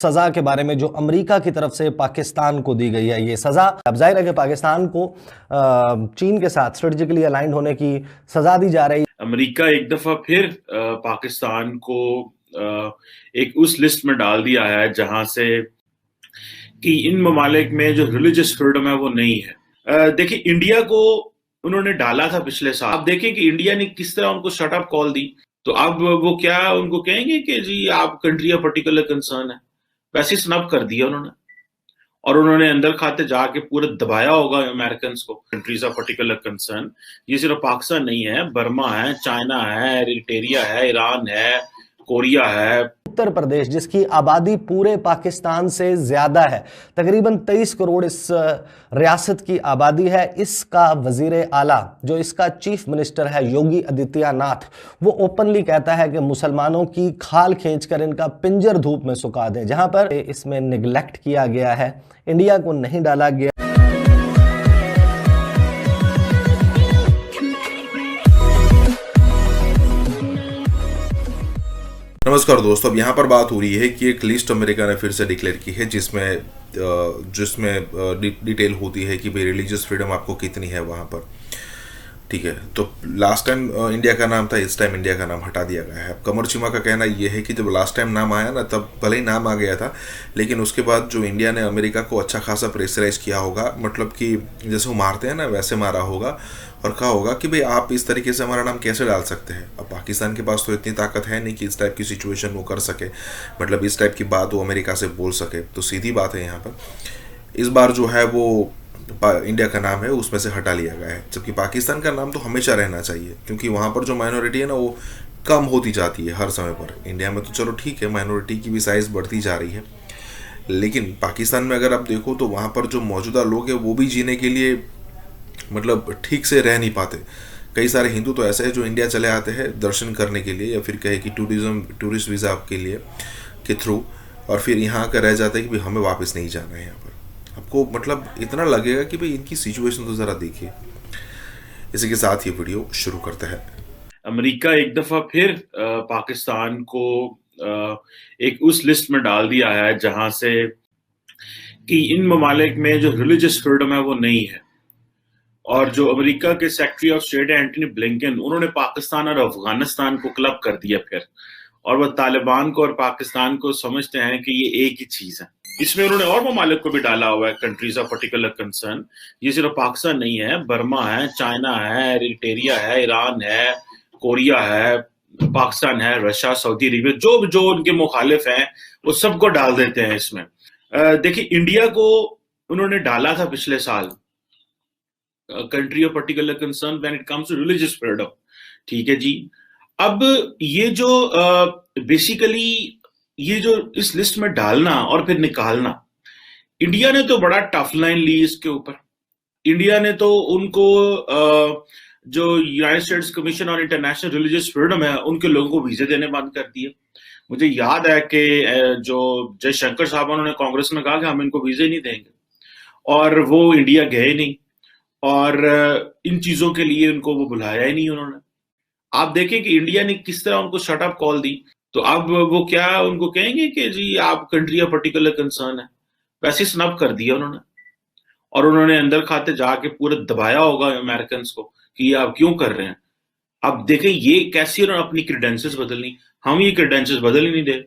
सजा के बारे में जो अमेरिका की तरफ से पाकिस्तान को दी गई है, ये सजा अब जाहिर है कि पाकिस्तान को चीन के साथ स्ट्रेटेजिकली अलाइंड होने की सजा दी जा रही है। अमेरिका एक दफा फिर पाकिस्तान को एक उस लिस्ट में डाल दिया है जहां से कि इन ममालिक में जो रिलीजियस फ्रीडम है वो नहीं है। देखिए, इंडिया को उन्होंने डाला था पिछले साल। आप देखें कि इंडिया ने किस तरह उनको शट अप कॉल दी। तो अब वो क्या उनको कहेंगे कि जी आप कंट्री ऑफ पर्टिकुलर कंसर्न है, वैसे स्नब कर दिया उन्होंने। और उन्होंने अंदर खाते जाके पूरा दबाया होगा अमेरिकन को, कंट्रीज ऑफ पर्टिकुलर कंसर्न। ये सिर्फ पाकिस्तान नहीं है, बर्मा है, चाइना है, एरिट्रिया है, ईरान है, कोरिया है। उत्तर प्रदेश जिसकी आबादी पूरे पाकिस्तान से ज्यादा है, तकरीबन 23 करोड़ इस रियासत की आबादी है। इसका वजीर आला जो इसका चीफ मिनिस्टर है योगी आदित्यनाथ, वो ओपनली कहता है कि मुसलमानों की खाल खींचकर इनका पिंजर धूप में सुखा दें। जहां पर इसमें निगलेक्ट किया गया है, इंडिया को नहीं डाला गया। नमस्कार दोस्तों, अब यहाँ पर बात हो रही है कि एक लिस्ट अमेरिका ने फिर से डिक्लेयर की है जिसमें डिटेल होती है कि भाई रिलीजियस फ्रीडम आपको कितनी है वहाँ पर। ठीक है, तो लास्ट टाइम इंडिया का नाम था, इस टाइम इंडिया का नाम हटा दिया गया है। अब कमर चिमा का कहना यह है कि जब लास्ट टाइम नाम आया ना, तब भले ही नाम आ गया था, लेकिन उसके बाद जो इंडिया ने अमेरिका को अच्छा खासा प्रेशराइज किया होगा, मतलब कि जैसे वो मारते हैं ना वैसे मारा होगा और कहा होगा कि भाई आप इस तरीके से हमारा नाम कैसे डाल सकते हैं। अब पाकिस्तान के पास तो इतनी ताकत है नहीं कि इस टाइप की सिचुएशन वो कर सके, मतलब इस टाइप की बात वो अमेरिका से बोल सके। तो सीधी बात है, यहाँ पर इस बार जो है वो इंडिया का नाम है उसमें से हटा लिया गया है, जबकि पाकिस्तान का नाम तो हमेशा रहना चाहिए, क्योंकि वहाँ पर जो माइनॉरिटी है ना वो कम होती जाती है हर समय पर। इंडिया में तो चलो ठीक है, माइनॉरिटी की भी साइज़ बढ़ती जा रही है, लेकिन पाकिस्तान में अगर आप देखो तो वहाँ पर जो मौजूदा लोग हैं वो भी जीने के लिए मतलब ठीक से रह नहीं पाते। कई सारे हिंदू तो ऐसे हैं जो इंडिया चले आते हैं दर्शन करने के लिए, या फिर कहे कि टूरिस्ट वीज़ा के लिए के थ्रू, और फिर यहाँ आकर रह जाते हैं कि भाई हमें वापस नहीं जाना है यहाँ पर। आपको मतलब इतना लगेगा कि भाई इनकी सिचुएशन तो ज़रा देखिए। इसी के साथ ये वीडियो शुरू करते हैं। अमेरिका एक दफा फिर पाकिस्तान को एक उस लिस्ट में डाल दिया है जहां से कि इन ममालिक में जो रिलीजियस फ्रीडम है वो नहीं है। और जो अमेरिका के सेक्रेटरी ऑफ स्टेट है एंटनी ब्लिंकन, उन्होंने पाकिस्तान और अफगानिस्तान को क्लब कर दिया फिर, और वह तालिबान को और पाकिस्तान को समझते हैं कि ये एक ही चीज है। इसमें उन्होंने और ममालिक को भी डाला हुआ है, कंट्रीज ऑफ पर्टिकुलर कंसर्न। ये सिर्फ पाकिस्तान नहीं है, बर्मा है, चाइना है, एरिट्रिया है, ईरान है, कोरिया है, पाकिस्तान है, रशिया, सऊदी अरेबिया, जो जो उनके मुखालिफ हैं वो सबको डाल देते हैं इसमें। देखिए, इंडिया को उन्होंने डाला था पिछले साल country of particular concern when it comes to religious freedom. ठीक है जी। अब ये जो बेसिकली ये जो इस लिस्ट में डालना और फिर निकालना, इंडिया ने तो बड़ा टफ लाइन ली इसके ऊपर। इंडिया ने तो उनको जो United states commission on international religious freedom है उनके लोगों को वीजे देने बंद कर दिए। मुझे याद है कि जो जयशंकर साहब उन्होंने कांग्रेस में कहा कि हम इनको वीजे नहीं देंगे, और वो इंडिया गए नहीं, और इन चीजों के लिए उनको वो बुलाया ही नहीं उन्होंने। आप देखें कि इंडिया ने किस तरह उनको शट अप कॉल दी। तो अब वो क्या उनको कहेंगे कि जी आप कंट्री ऑफ पर्टिकुलर कंसर्न है, वैसे स्नब कर दिया उन्होंने। और उन्होंने अंदर खाते जाके पूरा दबाया होगा अमेरिकन को कि आप क्यों कर रहे हैं। अब देखें ये कैसी उन्होंने अपनी क्रेडेंशियल्स बदलनी। हम ये क्रेडेंशियल्स बदल ही नहीं दे।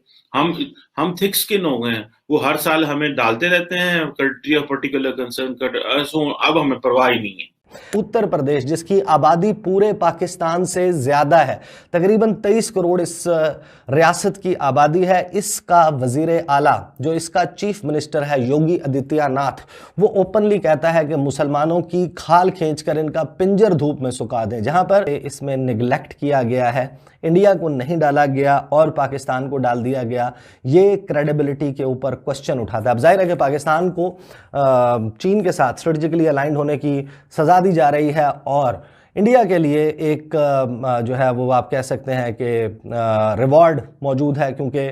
हम थिक स्किन हो गए हैं, वो हर साल हमें डालते रहते हैं कंट्री ऑफ पर्टिकुलर कंसर्न कर, अब हमें परवाह ही नहीं है। उत्तर प्रदेश जिसकी आबादी पूरे पाकिस्तान से ज्यादा है, तकरीबन 23 करोड़ इस रियासत की आबादी है। इसका वजीर आला जो इसका चीफ मिनिस्टर है योगी आदित्यनाथ, वो ओपनली कहता है कि मुसलमानों की खाल खींचकर इनका पिंजर धूप में सुखा दें। जहां पर इसमें निगलेक्ट किया गया है, इंडिया को नहीं डाला गया और पाकिस्तान को डाल दिया गया, ये क्रेडिबिलिटी के ऊपर क्वेश्चन उठाता है। अब जाहिर है कि पाकिस्तान को चीन के साथ स्ट्रेटेजिकली अलाइंड होने की सजा दी जा रही है, और इंडिया के लिए एक जो है वो आप कह सकते हैं कि रिवॉर्ड मौजूद है, क्योंकि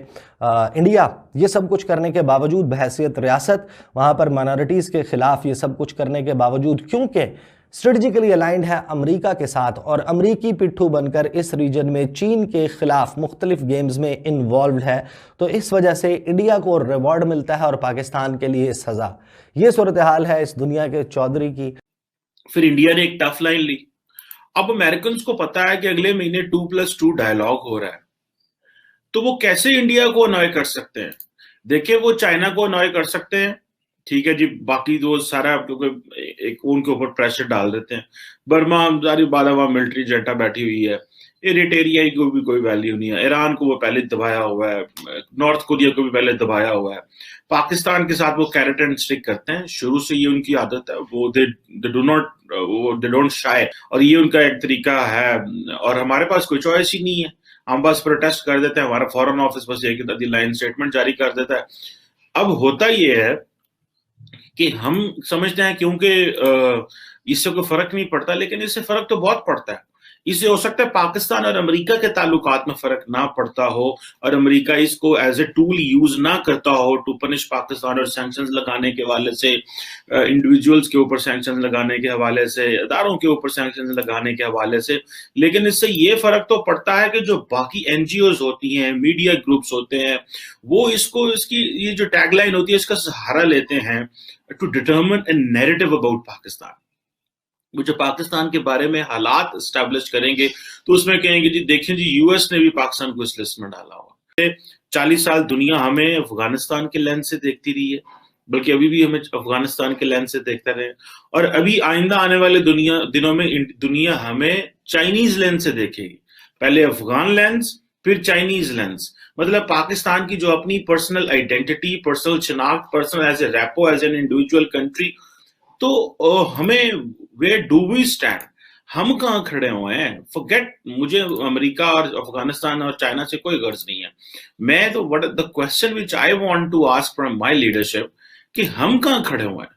इंडिया ये सब कुछ करने के बावजूद बहैसियत रियासत वहाँ पर माइनॉरिटीज़ के ख़िलाफ़ ये सब कुछ करने के बावजूद, क्योंकि स्ट्रेटेजिकली अलाइंड है अमेरिका के साथ और अमेरिकी पिट्ठू बनकर इस रीजन में चीन के खिलाफ मुख्तलिफ गेम्स में इन्वॉल्व है। तो इस वजह से इंडिया को रिवॉर्ड मिलता है और पाकिस्तान के लिए सजा। ये सूरत हाल है इस दुनिया के चौधरी की। फिर इंडिया ने एक टफ लाइन ली। अब अमेरिकन को पता है कि अगले महीने 2+2 डायलॉग हो रहा है, तो वो कैसे इंडिया को अनॉय कर सकते हैं। देखिए, वो चाइना को अनॉय कर सकते हैं, ठीक है जी, बाकी तो सारा क्योंकि एक उनके ऊपर प्रेशर डाल देते हैं। बर्मा सारी बात वहां मिलिट्री जेटा बैठी हुई है, एरिटेरिया को भी कोई वैल्यू नहीं है, ईरान को वो पहले दबाया हुआ है, नॉर्थ कोरिया को भी पहले दबाया हुआ है। पाकिस्तान के साथ वो कैरेट एंड स्टिक करते हैं, शुरू से ये उनकी आदत है। वो दे डोंट शाय, और ये उनका एक तरीका है। और हमारे पास कोई चॉइस ही नहीं है, हम बस प्रोटेस्ट कर देते हैं। हमारा फॉरेन ऑफिस बस एक लाइन स्टेटमेंट जारी कर देता है। अब होता ये है कि हम समझते हैं क्योंकि इससे कोई फर्क नहीं पड़ता, लेकिन इससे फर्क तो बहुत पड़ता है। इससे हो सकता है पाकिस्तान और अमेरिका के ताल्लुकात में फर्क ना पड़ता हो और अमेरिका इसको एज ए टूल यूज ना करता हो टू पनिश पाकिस्तान, और सैंक्शंस लगाने के हवाले से, इंडिविजुअल्स के ऊपर सैंक्शंस लगाने के हवाले से, इदारों के ऊपर सैंक्शंस लगाने के हवाले से। लेकिन इससे ये फर्क तो पड़ता है कि जो बाकी एनजीओज होती हैं, मीडिया ग्रुप्स होते हैं, वो इसकी ये जो टैगलाइन होती है इसका सहारा लेते हैं to determine a narrative about Pakistan. वो जो पाकिस्तान के बारे में हालात एस्टैब्लिश करेंगे तो उसमें कहेंगे जी देखें जी, यूएस ने भी पाकिस्तान को इस लिस्ट में डाला हुआ। 40 साल दुनिया हमें अफगानिस्तान के लेंस से देखती रही है, बल्कि अभी भी हमें अफगानिस्तान के लेंस से देखते रहे, और अभी आइंदा आने वाले दिनों में दुनिया हमें चाइनीज लेंस से देखेगी। पहले अफगान लेंस, फिर चाइनीज लेंस। मतलब पाकिस्तान की जो अपनी पर्सनल आइडेंटिटी, पर्सनल शिनाख्त, पर्सनल एज ए रैपो, एज एन इंडिविजुअल कंट्री, तो हमें वेयर डू वी स्टैंड, हम कहाँ खड़े हुए हैं। फॉरगेट, मुझे अमेरिका और अफगानिस्तान और चाइना से कोई गर्ज नहीं है। मैं तो what the question which I want to ask from my leadership कि हम कहाँ खड़े हुए हैं।